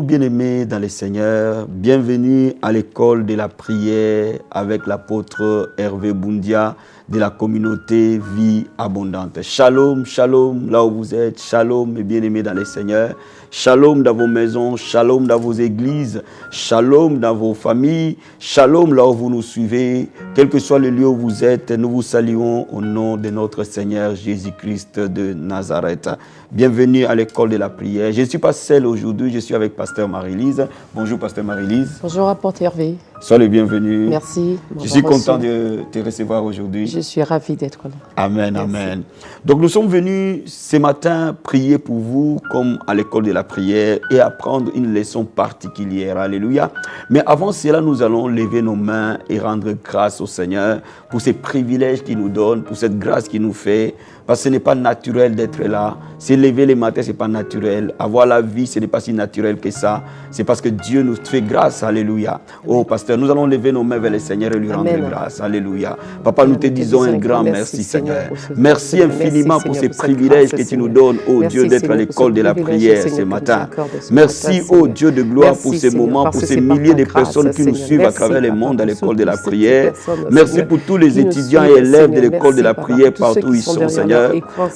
Bien-aimés dans les Seigneurs, bienvenue à l'école de la prière avec l'apôtre Hervé Boundia de la communauté Vie Abondante. Shalom, shalom là où vous êtes, shalom mes bien-aimés dans les Seigneurs, shalom dans vos maisons, shalom dans vos églises, shalom dans vos familles, shalom là où vous nous suivez, quel que soit le lieu où vous êtes, nous vous saluons au nom de notre Seigneur Jésus-Christ de Nazareth. Bienvenue à l'école de la prière. Je ne suis pas seul aujourd'hui, je suis avec Pasteur Marie-Lise. Bonjour Pasteur Marie-Lise. Bonjour apôtre Hervé. Sois le bienvenu. Merci. Je suis content de te recevoir aujourd'hui. Je suis ravi d'être là. Amen, Merci. amen. Donc nous sommes venus ce matin prier pour vous comme à l'école de la prière et apprendre une leçon particulière. Alléluia. Mais avant cela, nous allons lever nos mains et rendre grâce au Seigneur pour ces privilèges qu'il nous donne, pour cette grâce qu'il nous fait. Parce que ce n'est pas naturel d'être là. Se lever les matins, ce n'est pas naturel. Avoir la vie, ce n'est pas si naturel que ça. C'est parce que Dieu nous fait grâce. Alléluia. Oh, pasteur, nous allons lever nos mains vers le Seigneur et lui rendre grâce. Alléluia. Papa, nous te disons un grand merci, Seigneur. Merci infiniment pour ces privilèges que tu nous donnes, oh Dieu, d'être à l'école de la prière ce matin. Merci, oh Dieu de gloire, pour ces moments, pour ces milliers de personnes qui nous suivent à travers le monde à l'école de la prière. Merci pour tous les étudiants et élèves de l'école de la prière partout où ils sont, Seigneur.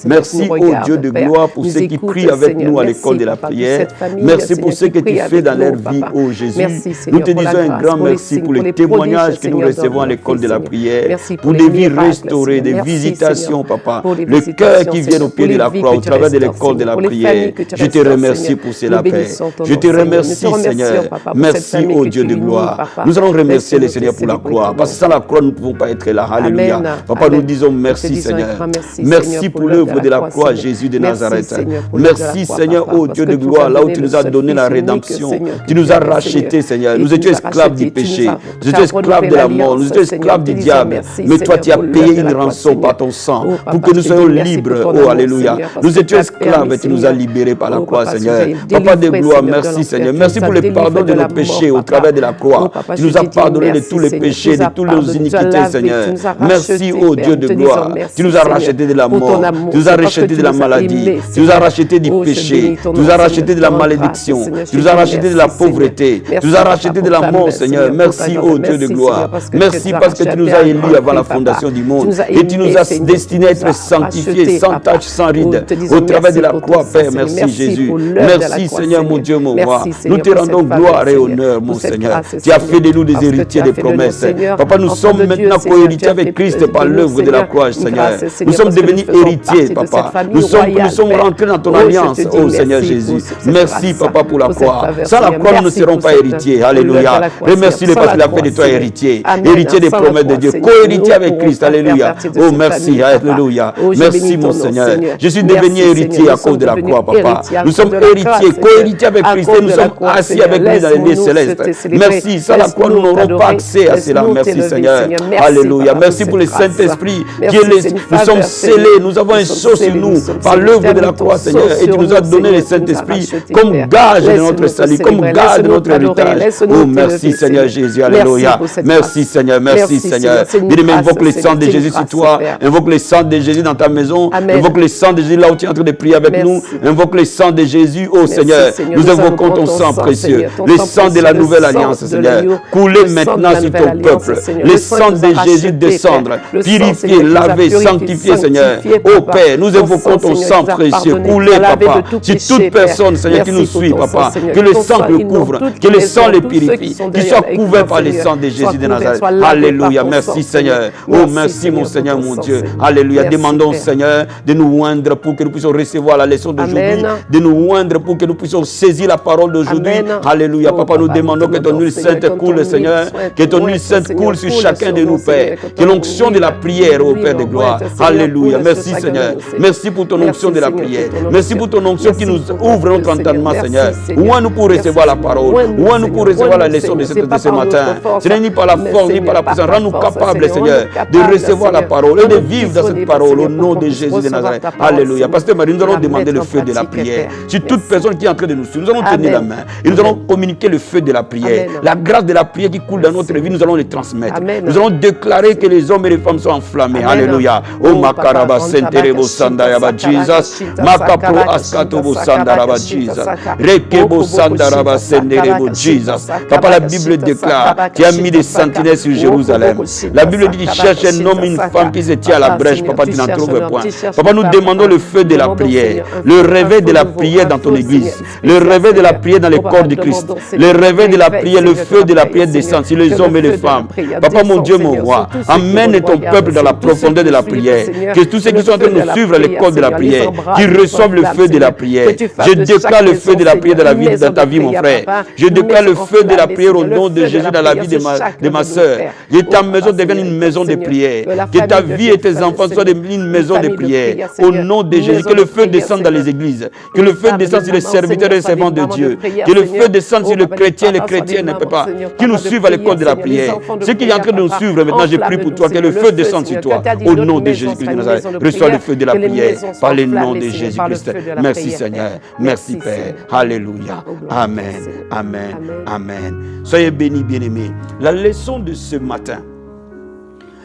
Merci, ô Dieu de gloire, pour ceux qui prient avec nous à l'école de la prière. Merci pour ce que tu fais dans leur vie, ô Jésus. Nous te disons un grand merci pour les témoignages que nous recevons à l'école de la prière, pour des vies restaurées, des visitations, Papa. Le cœur qui vient au pied de la croix au travers de l'école de la prière. Je te remercie pour cela, Père. Je te remercie, Seigneur. Merci, ô Dieu de gloire. Nous allons remercier le Seigneur pour la croix, parce que sans la croix, nous ne pouvons pas être là. Alléluia. Papa, nous disons merci, Seigneur. Merci pour l'œuvre de la croix, Jésus de Nazareth. Merci, Seigneur, ô Dieu de gloire, là où tu nous as donné la rédemption. Tu nous as rachetés, Seigneur. Nous étions esclaves du péché. Nous étions esclaves de la mort. Nous étions esclaves du diable. Mais toi, tu as payé une rançon par ton sang pour que nous soyons libres. Oh, alléluia. Nous étions esclaves et tu nous as libérés par la croix, Seigneur. Papa de gloire, merci, Seigneur. Merci pour le pardon de nos péchés au travers de la croix. Tu nous as pardonné de tous les péchés, de toutes nos iniquités, Seigneur. Merci, ô Dieu de gloire. Tu nous as rachetés de la mort. Tu nous as racheté de la maladie, tu nous as racheté du péché, tu nous as racheté de la malédiction, tu nous as racheté de la pauvreté, tu nous as racheté de la mort, Seigneur. Merci, ô Dieu de gloire. Merci parce que tu nous as élus avant la fondation du monde et tu nous as destinés à être sanctifiés, sans tache, sans ride, au travers de la croix, Père. Merci, Jésus. Merci, Seigneur, mon Dieu, mon roi. Nous te rendons gloire et honneur, mon Seigneur. Tu as fait de nous des héritiers des promesses. Papa, nous sommes maintenant co-héritiers avec Christ par l'œuvre de la croix, Seigneur. Nous sommes devenus héritiers, Papa. Nous sommes rentrés dans ton alliance, oh Seigneur Jésus. Merci, Papa, pour la croix. Sans la croix, nous ne serons pas héritiers. Alléluia. Remercie-le parce qu'il a fait de toi héritier. Héritier des promesses de Dieu. Co-héritier avec Christ. Alléluia. Oh, merci. Alléluia. Merci, mon Seigneur. Je suis devenu héritier à cause de la croix, Papa. Nous sommes héritiers, co-héritiers avec Christ. Et nous sommes assis avec lui dans les lieux célestes. Merci. Sans la croix, nous n'aurons pas accès à cela. Merci, Seigneur. Alléluia. Merci pour le Saint-Esprit. Nous sommes scellés. Nous avons un sceau sur nous par l'œuvre de la croix, Seigneur, et tu nous as donné le Saint-Esprit comme gage de notre salut, comme gage de notre héritage. Oh, merci, Seigneur Jésus, alléluia. Merci, Seigneur, merci, Seigneur. Bien-aimé, invoque le sang de Jésus sur toi, invoque le sang de Jésus dans ta maison, invoque le sang de Jésus là où tu es en train de prier avec nous, invoque le sang de Jésus, oh Seigneur. Nous invoquons ton sang précieux, le sang de la nouvelle alliance, Seigneur. Couler maintenant sur ton peuple, le sang de Jésus descendre, purifier, laver, sanctifier, Seigneur. Oh Père, nous évoquons ton sang précieux, coulé, Papa, sur toute personne, Seigneur, qui nous suit, Papa. Que le sang le couvre, que le sang le purifie, qu'il soit couvert par le sang de Jésus de Nazareth. Alléluia, merci Seigneur. Oh, merci mon Seigneur, mon Dieu. Alléluia, demandons Seigneur de nous oindre pour que nous puissions recevoir la leçon d'aujourd'hui, de nous oindre pour que nous puissions saisir la parole d'aujourd'hui. Alléluia, Papa, nous demandons que ton huile sainte coule, Seigneur, que ton huile sainte coule sur chacun de nous, Père. Que l'onction de la prière, ô Père de gloire. Alléluia, merci Seigneur. Merci pour ton onction de la prière. Merci pour ton onction qui nous ouvre notre entendement, Seigneur. Ouvre-nous pour recevoir la parole. Ouvre-nous pour recevoir la leçon de ce matin. Ce n'est ni par la force, ni par la puissance. Rends-nous capables, Seigneur, de recevoir la parole et de vivre dans cette parole au nom de Jésus de Nazareth. Alléluia. Pasteur Marie, nous allons demander le feu de la prière. Si toute personne qui est en train de nous suivre, nous allons tenir la main et nous allons communiquer le feu de la prière. La grâce de la prière qui coule dans notre vie, nous allons les transmettre. Nous allons déclarer que les hommes et les femmes sont enflammés. Alléluia. Oh, Makaraba, senterebo sandaraba Jesus. Makapro askatobo sandaraba Jesus. Rekebo sandaraba senderebo Jesus. Papa, la Bible déclare qu'il a mis des sentinelles sur Jérusalem. La Bible dit qu'il cherche un homme et une femme qui se tient à la brèche. Papa, tu n'en trouves point. Papa, nous demandons le feu de la prière, le réveil de la prière dans ton église, le réveil de la prière dans le corps du Christ, le réveil de la prière, le feu de la prière descend sur les hommes et les femmes. Papa, mon Dieu, mon roi, amène ton peuple dans la profondeur de la prière. Que tous ceux qui sont en train de nous suivre à l'école de la prière, qu'ils reçoivent le feu de la prière. Je déclare le feu de la prière dans ta vie, mon frère. Je déclare le feu de la prière au nom de Jésus dans la vie de ma soeur. Que ta maison devienne une maison de prière. Que ta vie et tes enfants soient une maison de prière. Au nom de Jésus, que le feu descende dans les églises. Que le feu descende sur les serviteurs et les servants de Dieu. Que le feu descende sur le chrétien et les chrétiens ne peuvent pas. Qui nous suivent à l'école de la prière. Ceux qui sont en train de nous suivre maintenant, je prie pour toi. Que le feu descende sur toi. Au nom de Jésus-Christ de Nazareth. Reçois le feu de la prière. Par le nom de Jésus-Christ. Merci Seigneur. Merci Père. Alléluia. Amen. Amen. Amen. Soyez bénis, bien-aimés. La leçon de ce matin.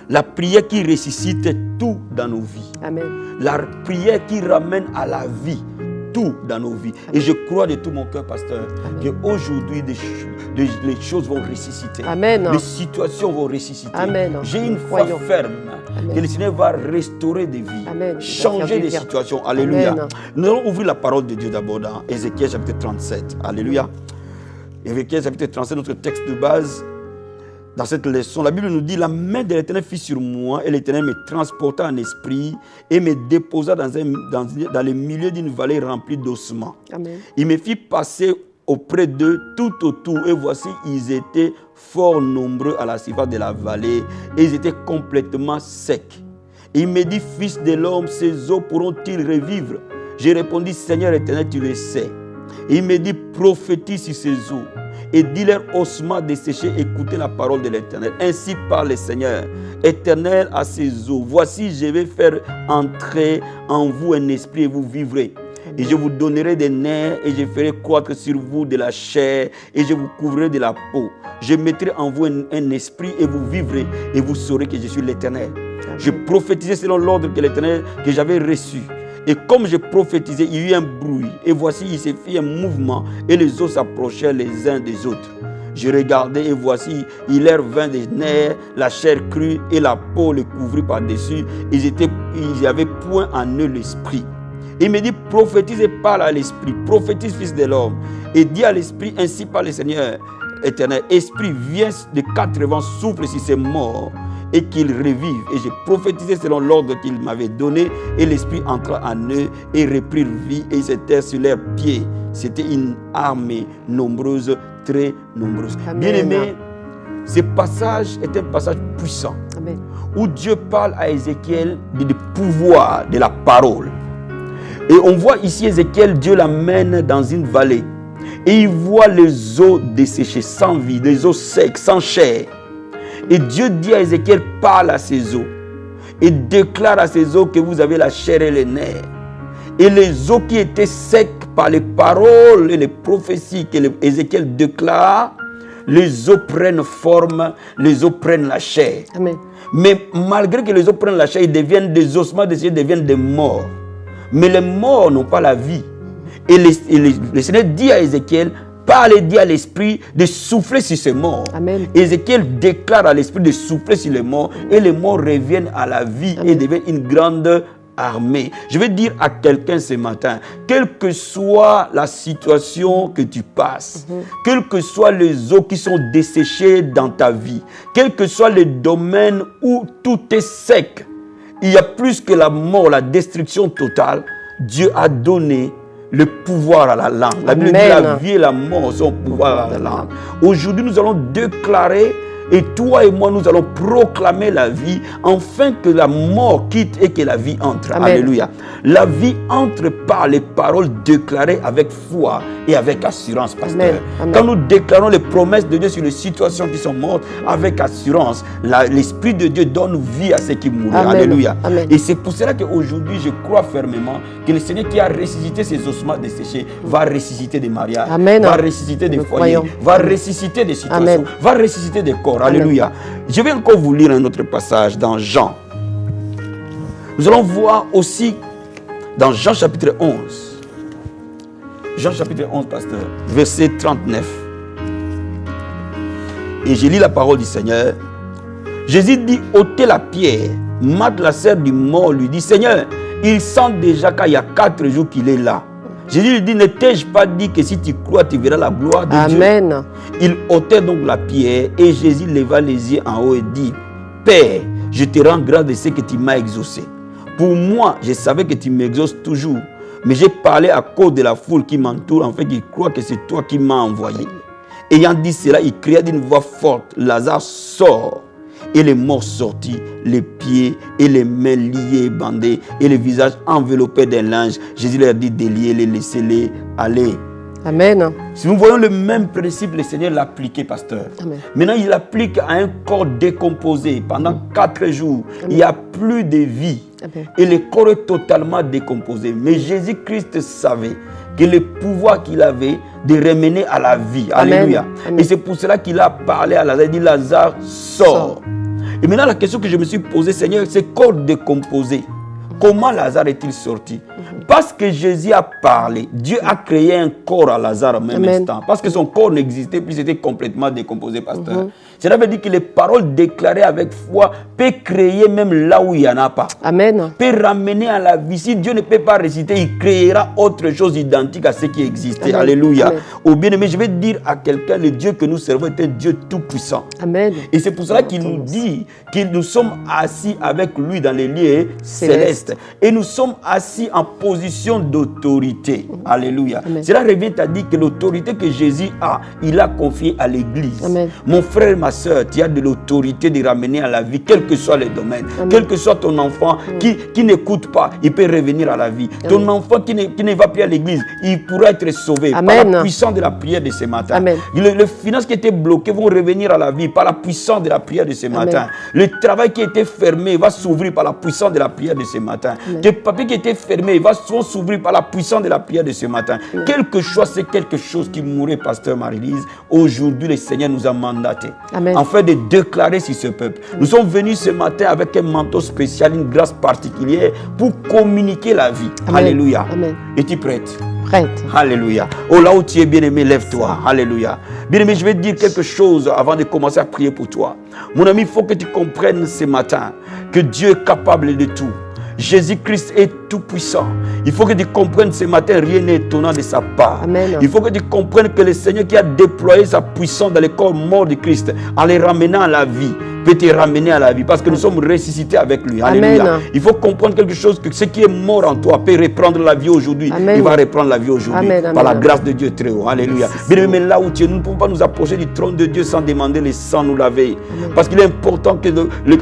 La prière qui ressuscite tout dans nos vies. Amen. La prière qui ramène à la vie tout dans nos vies. Amen. Et je crois de tout mon cœur, pasteur, qu'aujourd'hui, les choses vont ressusciter. Amen. Les situations vont ressusciter. Amen. J'ai une foi ferme. Amen. Que le Seigneur va restaurer des vies. Amen. Changer des situations. Alléluia. Amen. Nous allons ouvrir la parole de Dieu d'abord dans Ézéchiel chapitre 37. Alléluia. Ézéchiel chapitre 37, notre texte de base. Dans cette leçon, la Bible nous dit « La main de l'Éternel fut sur moi et l'Éternel me transporta en esprit et me déposa dans le milieu d'une vallée remplie d'ossements. Il me fit passer auprès d'eux tout autour et voici, ils étaient fort nombreux à la surface de la vallée et ils étaient complètement secs. Et il me dit « Fils de l'homme, ces eaux pourront-ils revivre ?» J'ai répondu « Seigneur Éternel, tu le sais. » Et il me dit « Prophétise sur ces eaux. » Et dis-leur ossements desséchés, écoutez la parole de l'Éternel. Ainsi parle le Seigneur, Éternel à ces eaux. Voici, je vais faire entrer en vous un esprit et vous vivrez. Et je vous donnerai des nerfs et je ferai croître sur vous de la chair et je vous couvrirai de la peau. Je mettrai en vous un esprit et vous vivrez et vous saurez que je suis l'Éternel. Je prophétisais selon l'ordre que l'Éternel que j'avais reçu. Et comme je prophétisais, il y eut un bruit. Et voici, il s'est fait un mouvement. Et les os s'approchaient les uns des autres. Je regardais et voici, il leur vint des nerfs, la chair crue et la peau les couvrit par-dessus. Ils n'avaient point en eux l'esprit. Il me dit, prophétise et parle à l'esprit. Prophétise, fils de l'homme. Et dis à l'esprit, ainsi parle le Seigneur éternel. Esprit, viens de 4 vents, souffle sur ces morts. Et qu'ils revivent. Et j'ai prophétisé selon l'ordre qu'il m'avait donné. Et l'esprit entra en eux et reprit vie. Et ils étaient sur leurs pieds. C'était une armée nombreuse, très nombreuse. Bien-aimés, ce passage est un passage puissant. Amen. Où Dieu parle à Ézéchiel du pouvoir de la parole. Et on voit ici Ézéchiel, Dieu l'amène dans une vallée. Et il voit les eaux desséchées, sans vie, les eaux secs, sans chair. Et Dieu dit à Ézéchiel, parle à ces eaux. Et déclare à ces eaux que vous avez la chair et les nerfs. Et les eaux qui étaient secs par les paroles et les prophéties que Ézéchiel déclare, les eaux prennent forme, les eaux prennent la chair. Amen. Mais malgré que les eaux prennent la chair, ils deviennent des ossements, ils deviennent des morts. Mais les morts n'ont pas la vie. Et le Seigneur dit à Ézéchiel, parle et dit à l'esprit de souffler sur ces morts. Amen. Ézéchiel déclare à l'esprit de souffler sur les morts et les morts reviennent à la vie. Amen. Et deviennent une grande armée. Je vais dire à quelqu'un ce matin, quelle que soit la situation que tu passes, quels que soient les eaux qui sont desséchées dans ta vie, quel que soit le domaine où tout est sec, il y a plus que la mort, la destruction totale, Dieu a donné le pouvoir à la langue. La Bible dit la vie et la mort sont au pouvoir à la langue. Aujourd'hui, nous allons déclarer, et toi et moi, nous allons proclamer la vie, afin que la mort quitte et que la vie entre. Amen. Alléluia. La vie entre par les paroles déclarées avec foi et avec assurance, pasteur. Amen. Quand nous déclarons les promesses de Dieu sur les situations qui sont mortes, avec assurance, l'Esprit de Dieu donne vie à ceux qui mourent. Alléluia. Amen. Et c'est pour cela qu'aujourd'hui, je crois fermement que le Seigneur qui a ressuscité ces ossements desséchés va ressusciter des mariages, Amen. Va ressusciter des foyers, va ressusciter des situations, Amen. Va ressusciter des corps. Alléluia. Je vais encore vous lire un autre passage dans Jean. Nous allons voir aussi dans Jean chapitre 11. Jean chapitre 11, pasteur, verset 39. Et je lis la parole du Seigneur. Jésus dit, ôtez la pierre. Marthe, la sœur du mort, lui dit, Seigneur, il sent déjà qu'il y a 4 jours qu'il est là. Jésus lui dit, ne t'ai-je pas dit que si tu crois, tu verras la gloire de Amen. Dieu. Il ôtait donc la pierre et Jésus leva les yeux en haut et dit, Père, je te rends grâce de ce que tu m'as exaucé. Pour moi, je savais que tu m'exauces toujours, mais j'ai parlé à cause de la foule qui m'entoure, en fait, qui croit que c'est toi qui m'as envoyé. Ayant dit cela, il cria d'une voix forte, Lazare sort. Et les morts sortis, les pieds et les mains liés et bandés, et le visage enveloppé d'un linge. Jésus leur dit de lier, les laisser-les aller. Amen. Si nous voyons le même principe, le Seigneur l'a appliqué, pasteur. Amen. Maintenant, il l'applique à un corps décomposé. Pendant 4 jours, Amen. Il n'y a plus de vie. Amen. Et le corps est totalement décomposé. Mais Jésus-Christ savait que le pouvoir qu'il avait de ramener à la vie. Amen. Alléluia. Amen. Et c'est pour cela qu'il a parlé à Lazare. Il dit, Lazare, sors. Et maintenant, la question que je me suis posée, Seigneur, c'est corps décomposé. Comment Lazare est-il sorti? Parce que Jésus a parlé, Dieu a créé un corps à Lazare au même Amen. Instant. Parce que son corps n'existait plus, c'était complètement décomposé, pasteur. Cela veut dire que les paroles déclarées avec foi peuvent créer même là où il n'y en a pas. Amen. Peut ramener à la vie. Si Dieu ne peut pas réciter, il créera autre chose identique à ce qui existait. Amen. Alléluia. Amen. Au bien-aimé, je vais dire à quelqu'un, le Dieu que nous servons est un Dieu tout-puissant. Amen. Et c'est pour cela qu'il nous dit que nous sommes assis avec lui dans les lieux célestes. Et nous sommes assis en position d'autorité. Alléluia. Amen. Cela revient à dire que l'autorité que Jésus a, il a confiée à l'Église. Amen. Mon frère, ma soeur, tu as de l'autorité de ramener à la vie, quel que soit le domaine. Amen. Quel que soit ton enfant qui n'écoute pas, il peut revenir à la vie. Amen. Ton enfant qui ne va plus à l'église, il pourra être sauvé. Amen. Par la puissance de la prière de ce matin. Les finances qui étaient bloquées vont revenir à la vie par la puissance de la prière de ce matin. Le travail qui était fermé va s'ouvrir par la puissance de la prière de ce matin. Les papiers qui étaient fermés vont s'ouvrir par la puissance de la prière de ce matin. Amen. Quelque chose, c'est quelque chose qui mourrait, pasteur Marie-Lise. Aujourd'hui, le Seigneur nous a mandatés afin de déclarer sur ce peuple. Amen. Nous sommes venus ce matin avec un manteau spécial, une grâce particulière pour communiquer la vie. Amen. Alléluia. Es-tu prête? Prête. Alléluia. Oh, là où tu es bien-aimé, lève-toi. Alléluia. Bien-aimé, je vais te dire quelque chose avant de commencer à prier pour toi. Mon ami, il faut que tu comprennes ce matin que Dieu est capable de tout. Jésus-Christ est tout puissant. Il faut que tu comprennes ce matin, rien n'est étonnant de sa part. Amen. Il faut que tu comprennes que le Seigneur qui a déployé sa puissance dans le corps mort de Christ, en les ramenant à la vie, peut te ramener à la vie parce que nous sommes ressuscités avec lui. Alléluia. Amen. Il faut comprendre quelque chose, que ce qui est mort en toi peut reprendre la vie aujourd'hui. Il va reprendre la vie aujourd'hui par la grâce de Dieu très haut. Alléluia. Bien aimé, là où tu es, nous ne pouvons pas nous approcher du trône de Dieu sans demander le sang nous laver. Parce qu'il est important que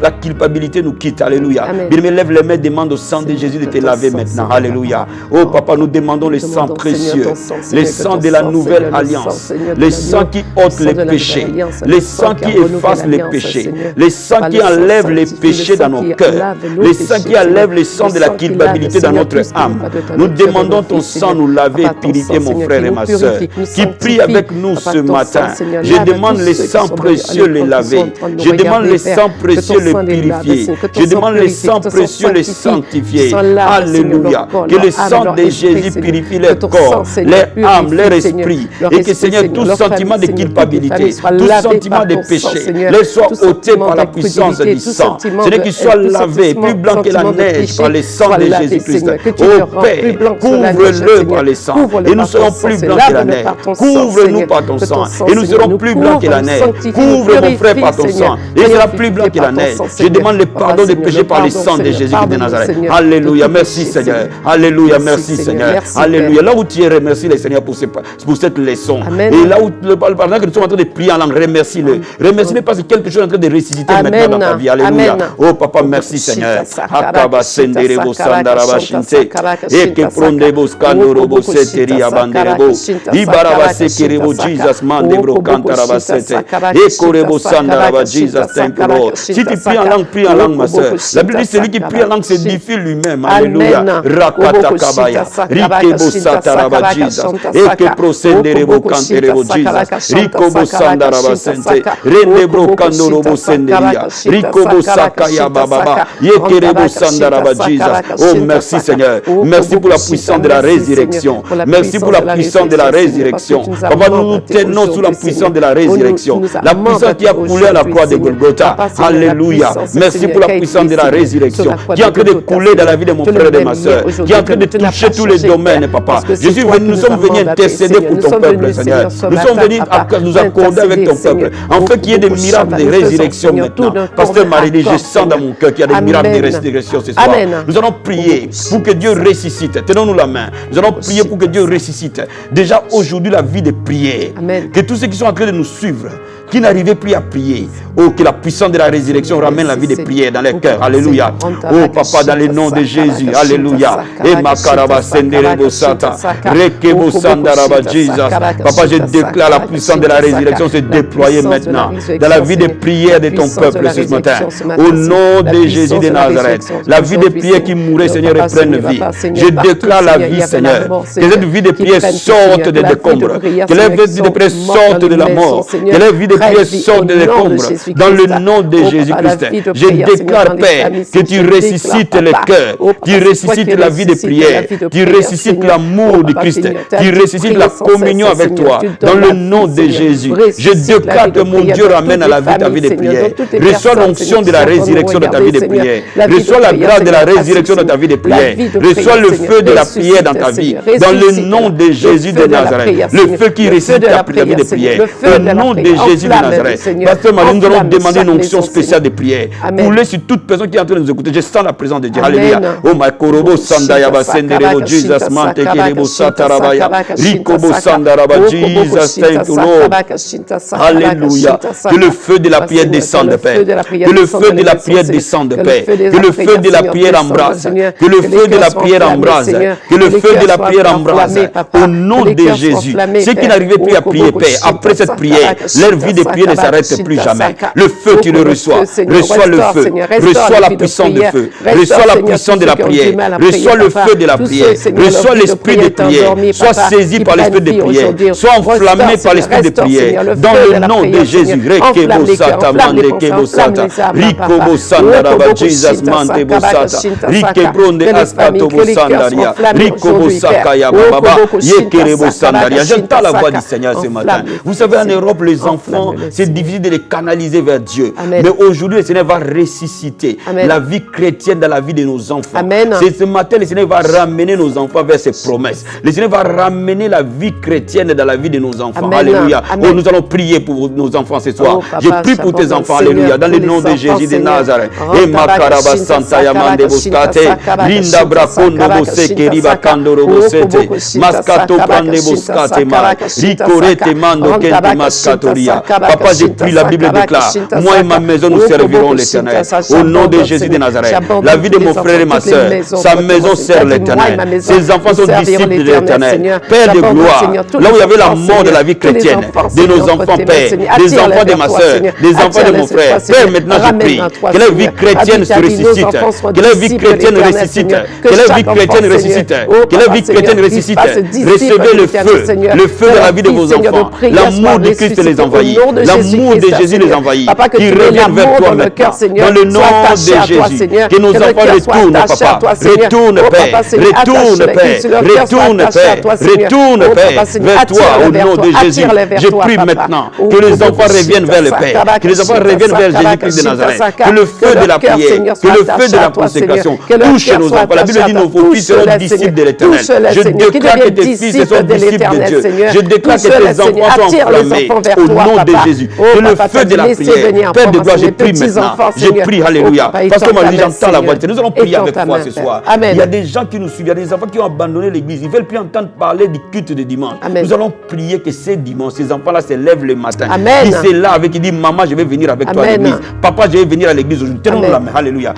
la culpabilité nous quitte. Alléluia. Bien aimé, lève les mains, demande au sang de Jésus de te laver maintenant. Alléluia. Oh papa, nous demandons le sang précieux, le sang de la nouvelle alliance, le sang qui ôte les péchés, le sang qui efface les péchés, le sang qui enlève les péchés dans nos cœurs, le sang qui enlève le sang de la culpabilité dans notre âme. Nous demandons ton sang nous laver et purifier, mon frère et ma soeur, qui prie avec nous ce matin. Je demande le sang précieux le laver. Je demande le sang précieux le purifier. Je demande le sang précieux le sanctifier. Alléluia. Que le sang de Jésus purifie leur corps, leur âme, leur esprit. Et que, Seigneur, tout sentiment de culpabilité, tout sentiment de péché, leur soit ôté par la puissance du sang. C'est qu'il soit lavé, plus blanc que la neige par le sang de Jésus-Christ. Oh Père, couvre-le par le sang. Et nous serons plus blancs que la neige. Couvre-nous par ton sang. Et nous serons plus blancs que la neige. Couvre mon frère par ton sang. Et il sera plus blanc que la neige. Je demande le pardon des péchés par le sang de Jésus de Nazareth. Alléluia. Merci Seigneur. Alléluia. Merci Seigneur. Alléluia. Là où tu es, remercie le Seigneur pour cette leçon. Et là où, pendant que nous sommes en train de prier en langue, remercie-le. Remercie-le parce que quelque chose est en train de ressusciter maintenant dans ta vie. Alléluia. Oh papa, merci Seigneur. Akaba senderebo sandaraba shinte. Eke prondebo skandorobo seteri abanderebo. Ibaraba sekerebo Jesus mandebro kantaraba sete. Ekorebo sandaraba Jesus, thank you Lord. Si tu pries en langue, ma soeur, la Bible dit celui qui prie en langue s'édifie lui-même. Alléluia. Rakata kabaya. Rikebo sataraba Jesus. Eke prosenderebo kanterebo Jesus. Rikobo sandaraba sente. Rendebro kandorobo sente. senderia. Rikobo sakaya bababa. Yekerebo sandaraba Jesus. Oh, merci Seigneur. Merci pour la puissance de la résurrection. Merci pour la puissance de la résurrection. Papa, nous nous tenons sous la puissance de la résurrection. La puissance qui a coulé à la croix de Golgotha. Alléluia. Merci pour la puissance de la résurrection qui est en train de couler dans la vie de mon frère et de ma soeur, qui est en train de toucher tous les domaines, papa. Nous sommes venus intercéder pour ton peuple, Seigneur. Nous sommes venus nous accorder avec ton peuple. En fait, qu'il y ait des miracles de résurrection maintenant. Pasteur Marie dit, je sens dans mon cœur qu'il y a des miracles de résurrection ce soir. Nous allons prier pour que Dieu ressuscite. Tenons-nous la main. Nous allons prier pour que Dieu ressuscite. Déjà aujourd'hui, la vie de prière. Que tous ceux qui sont en train de nous suivre, qui n'arrivaient plus à prier, oh, que la puissance de la résurrection ramène la vie de prière dans les cœurs. Alléluia. Oh, papa, dans le nom de Jésus. Alléluia. Et makaraba senderebo sata. Rekebo sandaraba Jesus. Papa, je déclare la puissance de la résurrection se déployer maintenant dans la vie de prière de ton peuple ce matin. Au nom de Jésus de Nazareth. La vie de prière qui mourait, Seigneur, reprenne vie. Je déclare la vie, Seigneur. Que cette vie de prière sorte des décombres. Que la vie de prière sorte de la mort. Que la vie de prière sorte des décombres. Dans le nom de Jésus-Christ. Je déclare, Père, que tu ressuscites le cœur. Tu ressuscites la vie de prière. Tu ressuscites l'amour de Christ. Tu ressuscites la communion avec toi. Dans le nom de Jésus. Je déclare que mon Dieu ramène à la vie ta vie de prière. Reçois l'onction de la résurrection de ta vie de prière. Reçois la grâce de la résurrection de ta vie de prière. Reçois le feu de la prière dans ta vie. Dans le nom de Jésus de Nazareth. Le feu qui ressuscite ta vie de prière. Au nom de Jésus de Nazareth. Pasteur Marie, nous allons demander une onction spéciale de prière. Couler sur toute personne qui est en train de nous écouter. Je sens la présence de Dieu. Alléluia. Oh my korobo sandayaba senderebo Jesus mantekerebo satarabaya. Rikobo sandaraba Jesus. Thank you Lord. Alléluia. Que le feu de la prière descende, Père. Que le feu de la prière descende, Père. Que le feu de la prière embrase. Que le feu de la prière embrase. Que le feu de la prière embrase. Au nom de Jésus. Ceux qui n'arrivaient plus à prier, Père, après cette prière, leur vie de prière ne s'arrête plus jamais. Le feu, tu le reçois. Reçois le feu. Reçois la puissance du feu. Reçois la puissance de la prière. Reçois le feu de la prière. Reçois l'esprit de prière. Sois saisi par l'esprit de prière. Sois enflammé par l'esprit de prière. Dans le nom de Jésus. Rekebo sata mande kebo sata. Rikobo sandaraba Jesus mande bo sata. Rikebronde askato bo sandaria. Rikobo sakaya baba. Yekerebo sandaria. J'entends la voix du Seigneur ce matin. Vous savez, en Europe, les enfants, c'est difficile de les canaliser vers Dieu. Amen. Mais aujourd'hui, le Seigneur va ressusciter la vie chrétienne dans la vie de nos enfants. Ce matin, le Seigneur va ramener nos enfants vers ses promesses. Le Seigneur va ramener la vie chrétienne dans la vie de nos enfants. Amen. Alléluia. Oh, nous allons prier pour nos enfants ce soir. Je prie pour tes enfants. Alléluia. Dans le nom de Jésus de Nazareth. Et makaraba santa yamande boskate. Linda brakondo boseke riba kandoro bosete. Maskato prande boskate ma. Rikorete mando kente maskatoria. Papa, je prie, la Bible déclare, moi et ma maison nous servirons l'Éternel. Au nom de Jésus de Nazareth. La vie de mon frère et ma soeur, sa maison sert l'Éternel. Ses enfants sont disciples de l'Éternel. Père de gloire, là où il y avait la mort de la vie chrétienne, de nos enfants, Père, des enfants de ma soeur, des enfants de mon frère. Père, maintenant je prie que la vie chrétienne se ressuscite, que la vie chrétienne ressuscite, que la vie chrétienne ressuscite, que la vie chrétienne ressuscite. Recevez le feu de la vie de vos enfants. L'amour de Christ les envahit. L'amour de Jésus les envahit. Qui reviennent vers toi maintenant. Dans le nom de Jésus. Que nos enfants retournent, Papa. Retourne, Père. Retourne, Père. Retourne, Père. Retourne, Père. Vers toi, au nom de Jésus. Je prie maintenant que les enfants reviennent vers le Père. Que les enfants reviennent vers Jésus-Christ de Nazareth. Que le feu de la prière, que le feu de la consécration touche nos enfants. La Bible dit nos fils seront disciples de l'Éternel. Je déclare que tes fils sont disciples de Dieu. Je déclare que tes enfants sont enflammés au nom de Jésus. Que le feu de la prière, Père de gloire, je prie maintenant. Je prie, alléluia. Parce que moi, j'entends la voix de Dieu. Nous allons prier avec foi ce soir. Il y a des gens qui nous suivent, il y a des enfants qui ont abandonné l'église. Ils ne veulent plus entendre parler du culte de dimanche. Nous allons prier que ces dimanches, ces enfants-là se lèvent le matin. Ils se lavent et qui disent, maman, je vais venir avec toi à l'église. Papa, je vais venir à l'église aujourd'hui. Tenons-nous la main. Alléluia.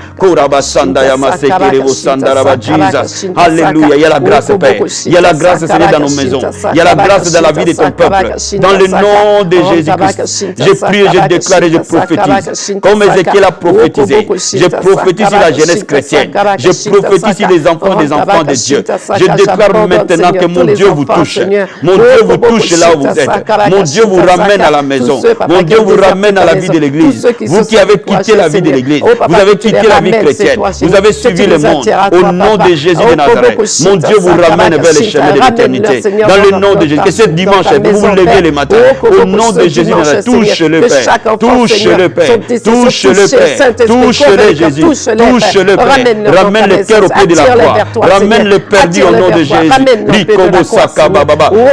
Alléluia. Il y a la grâce, Père. Il y a la grâce, Seigneur, dans nos maisons. Il y a la grâce dans la vie de ton peuple. Dans le nom de Jésus-Christ Jésus-Christ. Je prie, je déclare et je prophétise. Comme Ézéchiel a prophétisé, je prophétise sur la jeunesse chrétienne. Je prophétise sur les enfants des enfants de Dieu. Je déclare maintenant que mon Dieu vous touche. Mon Dieu vous touche là où vous êtes. Mon Dieu vous ramène à la maison. Mon Dieu vous ramène à la vie de l'Église. Vous qui avez quitté la vie de l'Église, vous avez quitté la vie chrétienne. Vous avez suivi le monde. Au nom de Jésus de Nazareth, mon Dieu vous ramène vers les chemins de l'éternité. Dans le nom de Jésus. Que ce dimanche, vous vous levez le matin. Au nom de Jésus de Nazareth, touche le Père. Touche le Père. Touche le Père. Touche le Jésus. Touche le Père. Ramène le cœur au pied de la croix. Ramène le perdu au nom de Jésus.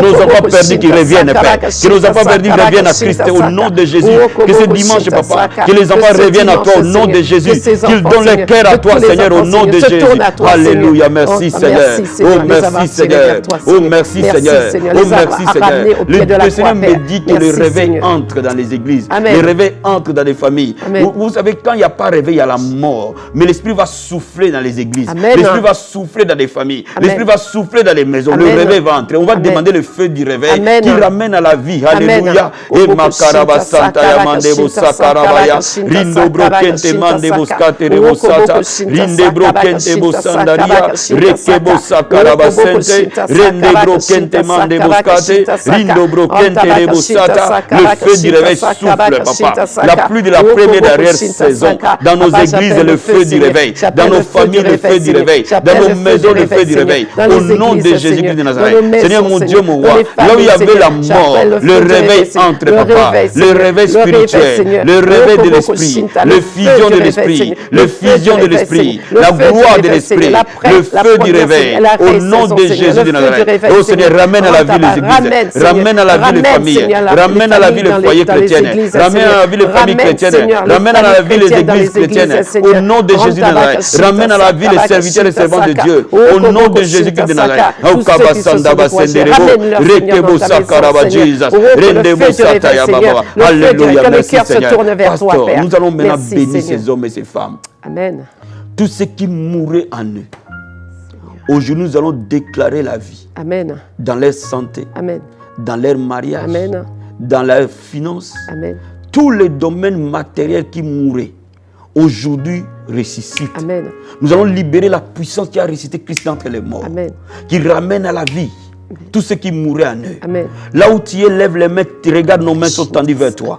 Nos enfants perdus qui reviennent, Père. Que nos enfants perdus reviennent à Christ au nom de Jésus. Que ce dimanche, Papa, que les enfants reviennent à toi au nom de Jésus. Qu'ils donnent leur cœur à toi, Seigneur, au nom de Jésus. Alléluia. Merci, Seigneur. Oh, merci, Seigneur. Oh, merci, Seigneur. Oh, merci, Seigneur. Le Seigneur me dit que le réveil entre dans les églises. Le réveil entre dans les familles. Vous savez, quand il n'y a pas réveil, il y a la mort. Mais l'Esprit va souffler dans les églises. L'Esprit va souffler dans les familles. L'Esprit va souffler dans les maisons. Le réveil va entrer. On va demander le feu du réveil qui ramène à la vie. Alléluia. Et Makaraba Santa Yamandebo Sakarabaya. Rindo Brokente Mandebo Skaterebo Sata. Rindebro Kente Bosandaria. Rekebo Sakaraba Sente. Rendebro Kente Mandebo Skate. Rindo Kente Rebo Sata. Le feu du réveil souffle, Papa. La pluie de la première dernière saison. Dans nos églises, le feu du réveil. Dans nos familles, le feu du réveil. Dans nos maisons, le feu du réveil. Au nom de Jésus-Christ de Nazareth. Seigneur mon Dieu, mon roi. Là où il y avait la mort, le réveil entre, Papa. Le réveil spirituel. Le réveil de l'esprit. Le fusion de l'esprit. Le fusion de l'esprit. La gloire de l'esprit. Le feu du réveil. Au nom de Jésus de Nazareth. Oh Seigneur, ramène à la vie les églises. Ramène à la vie les familles. Ramène à la vie les foyers chrétiens. Ramène à la vie les familles chrétiennes. Ramène à la vie les églises chrétiennes. Au nom de Jésus de Nazareth. Ramène à la vie les serviteurs et servants de Dieu. Au nom de Jésus-Christ de Nazareth. Alléluia. Merci Seigneur. Pasteur, nous allons maintenant bénir ces hommes et ces femmes. Amen. Tous ceux qui mourraient en eux. Aujourd'hui, nous allons déclarer la vie. Amen. Dans leur santé. Amen. Dans leur mariage. Amen. Dans leurs finances. Amen. Tous les domaines matériels qui mouraient, aujourd'hui ressuscitent. Amen. Nous allons libérer la puissance qui a ressuscité Christ d'entre les morts. Amen. Qui ramène à la vie tous ceux qui mouraient en eux. Amen. Là où tu es, lève les mains, tu regardes, nos mains sont tendues vers toi.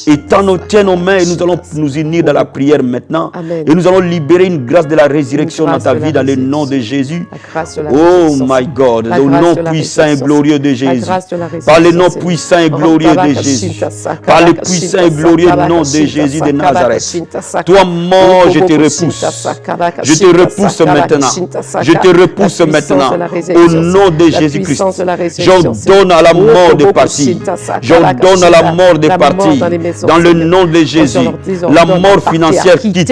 Et tiens nos mains et nous allons nous unir dans la prière maintenant. Amen. Et nous allons libérer une grâce de la résurrection dans ta vie dans le nom de Jésus. Oh my God, au nom puissant et glorieux de Jésus. Par le nom puissant et glorieux de Jésus. Par le puissant et glorieux nom de Jésus de Nazareth. Toi mort, je te repousse. Je te repousse maintenant. Je te repousse maintenant. Au nom de Jésus-Christ. J'ordonne à la mort de partir. J'ordonne à la mort de partir. Dans le nom de Jésus. La mort financière quitte.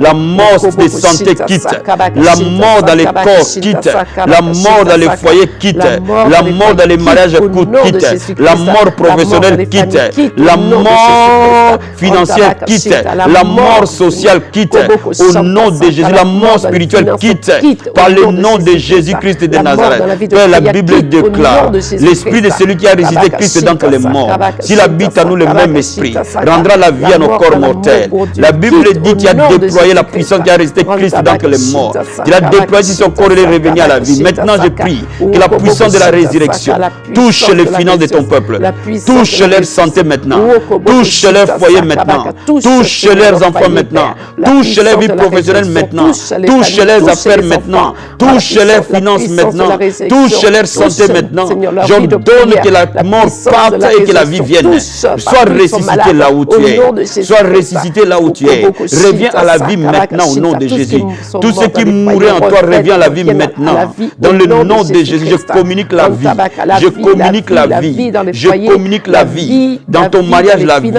La mort de santé quitte. La mort dans les corps quitte. La mort dans les foyers quitte. La mort dans les mariages quitte. La mort professionnelle quitte. La mort financière quitte. La mort sociale quitte. Au nom de Jésus. La mort spirituelle quitte. Par le nom de Jésus-Christ de Nazareth. Père, la Bible déclare, l'esprit de celui qui a résisté Christ d'entre les morts, s'il habite en nous le même esprit, rendra la vie à nos corps mortels. La Bible dit qu'il a déployé la puissance qui a résisté Christ d'entre les morts. Il a déployé son corps et est revenu à la vie. Maintenant je prie que la puissance de la résurrection touche les finances de ton peuple, touche leur santé maintenant, touche leur foyer maintenant, touche leurs enfants maintenant, touche leur vie professionnelle maintenant, touche leurs affaires maintenant, touche leurs finances maintenant, touche leur santé maintenant. J'ordonne que la mort parte et que la vie vienne. Sois ressuscité là où tu es. Sois ressuscité là où tu es. Reviens à la vie maintenant au nom de Jésus. Tous ceux qui mouraient en toi, reviens à la vie maintenant. Dans le nom de Jésus, je communique la vie. Je communique la vie. Je communique la vie. Dans ton mariage, la vie.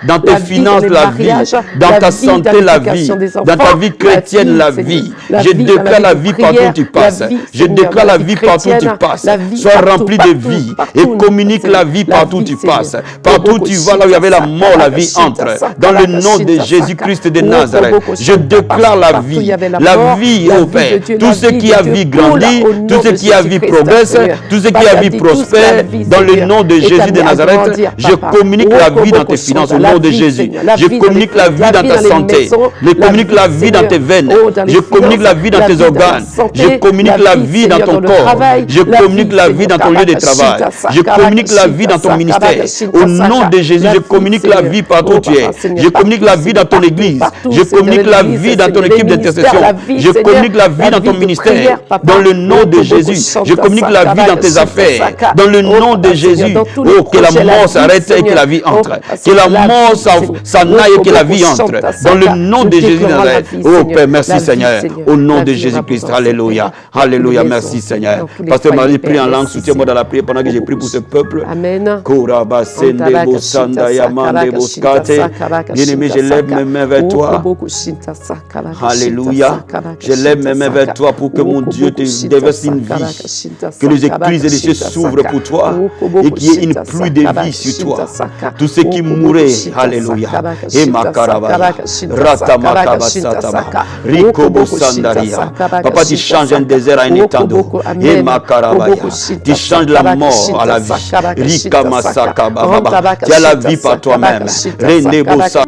Dans tes finances, la vie. Dans ta santé, la vie. Dans ta vie chrétienne, la vie. Je déclare la vie partout où tu passes. Je déclare la vie partout où tu passes. la vie sois partout, rempli de partout, vie partout, et communique Seigneur. la vie La partout où vie, tu Seigneur. passes. Partout où tu vas, là où il y avait la mort, la vie entre. Dans le nom de Jésus-Christ de Nazareth, je déclare la vie. La vie, ô Père. Tout ce qui a vie grandit, tout ce qui a vie progresse, tout ce qui a vie prospère. Dans le nom de Jésus de Nazareth, je communique la vie dans tes finances au nom de Jésus. Je communique la vie dans ta santé. Je communique la vie dans tes veines. Je communique la vie dans tes organes. Je communique la vie dans ton corps. Je communique la vie dans ton lieu de travail. Je communique la vie dans ton ministère. Au nom de Jésus, je communique la vie partout où tu es. Je communique la vie dans ton église. Je communique la vie dans ton équipe d'intercession. Je communique la vie dans ton ministère. Dans le nom de Jésus, je communique la vie dans tes affaires. Dans le nom de Jésus, oh, que la mort s'arrête et que la vie entre. Que la mort s'en aille et que la vie entre. Dans le nom de Jésus. Oh Père, merci Seigneur. Au nom de Jésus-Christ. Alléluia. Alléluia. Merci Seigneur. Pasteur Marie, prie en langue. Soutiens-moi dans la prière pendant que j'ai prié pour ce peuple. Amen. Bien-aimé, je lève mes mains vers toi. Alléluia. Je lève mes mains vers toi pour que mon Dieu te déverse une vie. Que les églises et les cieux s'ouvrent pour toi et qu'il y ait une pluie de vie sur toi. Tous ceux qui mouraient, alléluia. Et makarabaya, ratamakabasatama, rikobosandaria. Papa, tu changes un désert à un étang d'eau. Et makarabaya, tu changes la mort à la vie. Rikamasakababa, tu as la vie par toi-même. Rendebosa.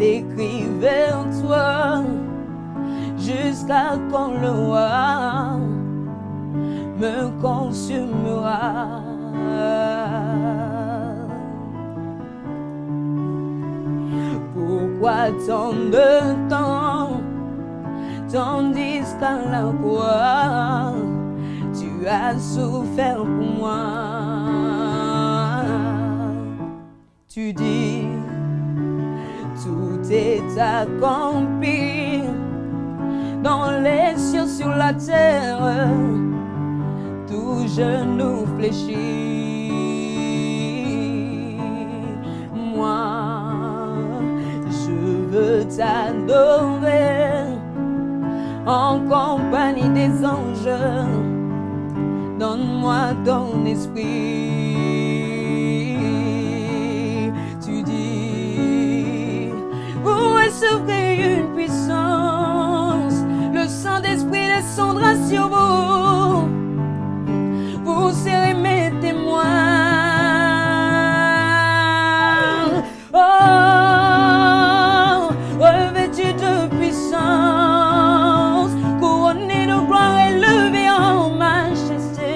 écrit vers toi, jusqu'à quand le roi me consumera. Pourquoi tant de temps, tandis qu'à la croix tu as souffert pour moi? Tu dis, tout est accompli dans les cieux, sur la terre, tout genou fléchit. Moi, je veux t'adorer en compagnie des anges. Donne-moi ton esprit. Tu dis, vous recevrez une puissance, le Saint-Esprit descendra sur vous. Vous serez mes témoins. Oh, revêtus de puissance, couronnés de gloire, élevés en majesté,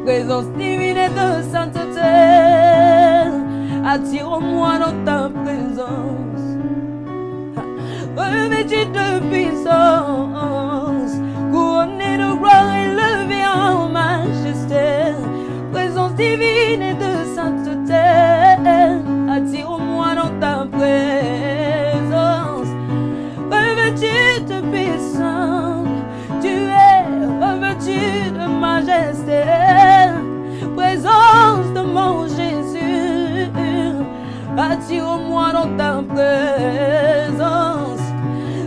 présence divine et de sainteté, attire-moi dans ta présence. Revêtus de puissance, couronnés de gloire, élevés en majesté, présence divine et de sainteté, attire-moi dans ta présence. Revêtu de puissance, tu es revêtu de majesté, présence de mon Jésus, attire-moi dans ta présence.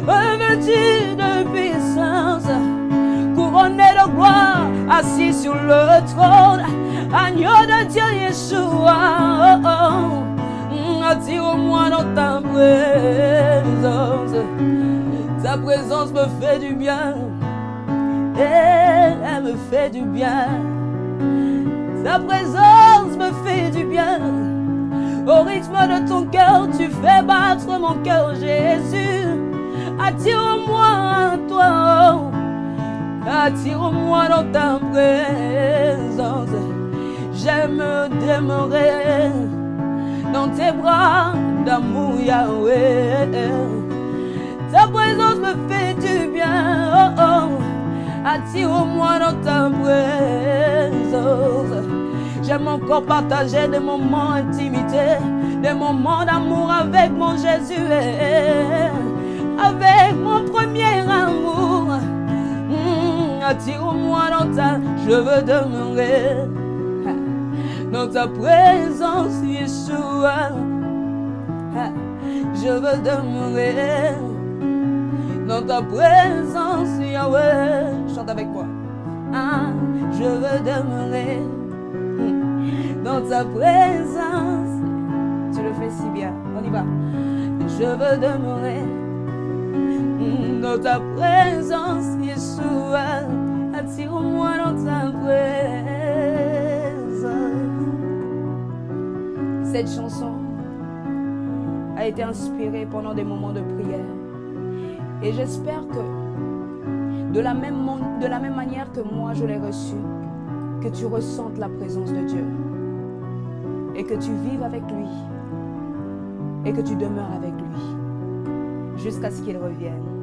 Revêtu de puissance, couronné de gloire, assis sur le trône, agneau de Dieu Yeshua, oh, oh. Attire-moi dans ta présence. Ta présence me fait du bien, elle me fait du bien. Ta présence me fait du bien. Au rythme de ton cœur, tu fais battre mon cœur, Jésus. Attire-moi à toi, attire-moi dans ta présence. J'aime demeurer dans tes bras d'amour, Yahweh. Ta présence me fait du bien, oh, oh. Attire-moi dans ta présence. J'aime encore partager des moments d'intimité, des moments d'amour avec mon Jésus, avec mon premier amour. Attire-moi dans ta... Je veux demeurer dans ta présence, Yeshua. Je veux demeurer dans ta présence, Yahweh. Chante avec moi. Je veux demeurer dans ta présence. Tu le fais si bien. On y va. Je veux demeurer dans ta présence, Yeshua. Attire-moi dans ta présence. Cette chanson a été inspirée pendant des moments de prière. Et j'espère que de la même manière que moi je l'ai reçue, que tu ressentes la présence de Dieu et que tu vives avec lui et que tu demeures avec lui jusqu'à ce qu'il revienne.